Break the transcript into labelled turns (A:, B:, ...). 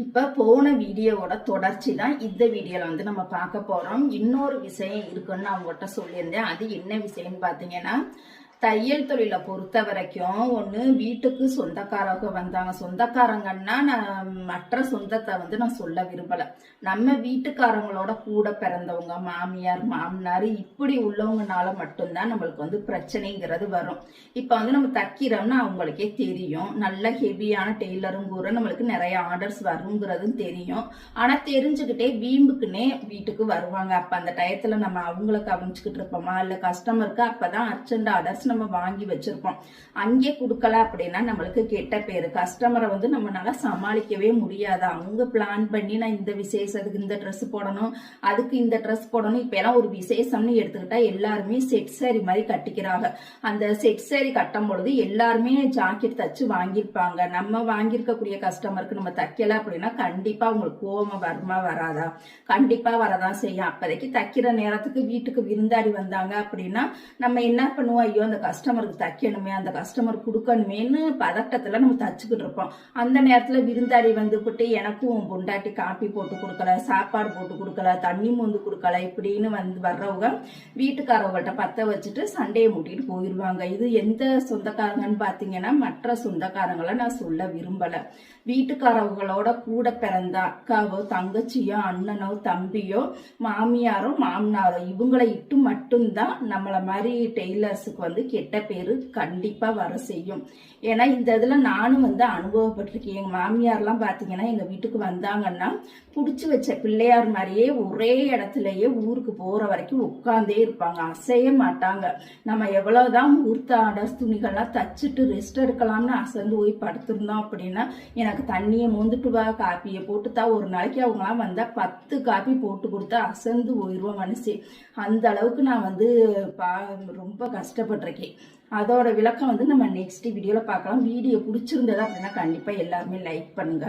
A: இப்ப போன வீடியோவோட தொடர்ச்சி தான் இந்த வீடியோல நம்ம பார்க்க போறோம். இன்னொரு விஷயம் இருக்குன்னு நான் உங்ககிட்ட சொல்லியிருந்தேன். அது என்ன விஷயம்னு பாத்தீங்கன்னா, தையல் தொழிலை பொறுத்த வரைக்கும் ஒன்று வீட்டுக்கு சொந்தக்காரங்க வந்தாங்க. சொந்தக்காரங்கன்னா நான் மற்ற சொந்தத்தை நான் சொல்ல விரும்பலை. நம்ம வீட்டுக்காரங்களோட கூட பிறந்தவங்க, மாமியார் மாமனார் இப்படி உள்ளவங்கனால மட்டும்தான் நம்மளுக்கு பிரச்சனைங்கிறது வரும். இப்போ நம்ம தைக்கிறோம்னா அவங்களுக்கே தெரியும். நல்ல ஹெவியான டெய்லரும் கூட நம்மளுக்கு நிறைய ஆர்டர்ஸ் வருங்கிறதும் தெரியும். ஆனால் தெரிஞ்சுக்கிட்டே வீம்புக்குன்னே வீட்டுக்கு வருவாங்க. அப்போ அந்த டயத்தில் நம்ம அவங்கள கவனிச்சுக்கிட்டு இருப்போமா, இல்லை கஸ்டமருக்கு அப்போதான் அர்ஜென்ட் ஆர்டர்ஸ் நம்ம வாங்கி வச்சிருப்போம். அங்கே கொடுக்கல அப்படின்னா நம்மளுக்கு கெட்ட பேரு. கஸ்டமரை நம்மளால சமாளிக்கவே முடியாது. அவங்க பிளான் பண்ணி நான் இந்த விசேஷத்துக்கு இந்த ட்ரெஸ் போடணும், அதுக்கு இந்த ட்ரெஸ் போடணும். இப்ப எல்லாம் ஒரு விசேஷம்னு எடுத்துக்கிட்டா எல்லாருமே செட் சாரி மாதிரி கட்டிக்கிறாங்க. அந்த செட் சாரி கட்டும் பொழுது எல்லாருமே ஜாக்கெட் தச்சு வாங்கியிருப்பாங்க. நம்ம வாங்கியிருக்கக்கூடிய கஸ்டமருக்கு நம்ம தைக்கல அப்படின்னா கண்டிப்பா உங்களுக்கு கோவம் வருமா வராதா? கண்டிப்பா வரதான் செய்யும். அப்போதைக்கு தைக்கிற நேரத்துக்கு வீட்டுக்கு விருந்தாடி வந்தாங்க அப்படின்னா நம்ம என்ன பண்ணுவோம், ஐயோ அந்த கஸ்டமருக்கு தைக்கணுமே, அந்த கஸ்டமர் கொடுக்கணுமேன்னு பதட்டத்துல நம்ம தச்சுக்கிட்டு இருப்போம். அந்த நேரத்துல விருந்தாடி வந்துகிட்டு எனக்கும் பொண்டாட்டி காப்பி போட்டு கொடுக்கல, சாப்பாடு போட்டு கொடுக்கல, தண்ணி மொந்து கொடுக்கல இப்படின்னு வர்றவங்க வீட்டுக்காரவங்கள்ட்ட பத்த வச்சுட்டு சண்டையை மூட்டிட்டு போயிடுவாங்க. இது எந்த சொந்தக்காரங்கன்னு பாத்தீங்கன்னா மற்ற சொந்தக்காரங்களை நான் சொல்ல விரும்பல. வீட்டுக்காரவங்களோட கூட பிறந்த அக்காவோ தங்கச்சியோ அண்ணனோ தம்பியோ மாமியாரோ மாமனாரோ இவங்களை இட்டு மட்டும்தான் நம்மள மாதிரி டெய்லர்ஸுக்கு கெட்ட பேரு கண்டிப்பா வர செய்யும். ஏன்னா இந்த இதுல நானும் அனுபவப்பட்டிருக்கேன். எங்க மாமியார்லாம் பாத்தீங்கன்னா எங்க வீட்டுக்கு வந்தாங்கன்னா புடிச்சு வச்ச பிள்ளையார் மாதிரியே ஒரே இடத்துலயே ஊருக்கு போற வரைக்கும் உட்கார்ந்தே இருப்பாங்க, அசைய மாட்டாங்க. நம்ம எவ்வளவுதான் முகூர்த்த ஆர்டர்ஸ் துணிகள்லாம் தச்சுட்டு ரெஸ்ட் எடுக்கலாம்னு அசந்து போய் படுத்திருந்தோம் அப்படின்னா எனக்கு தண்ணியை மோந்துட்டு வா, காப்பியை போட்டுத்தா, ஒரு நாளைக்கு அவங்களாம் வந்தா 10 காப்பி போட்டு கொடுத்தா அசந்து போயிடுவோம் மனுஷி. அந்த அளவுக்கு நான் ரொம்ப கஷ்டப்பட்டிருக்கேன். அதோட விளக்கம் நம்ம நெக்ஸ்ட் வீடியோல பார்க்கலாம். வீடியோ பிடிச்சிருந்ததா அப்படின்னா கண்டிப்பா எல்லாருமே லைக் பண்ணுங்க.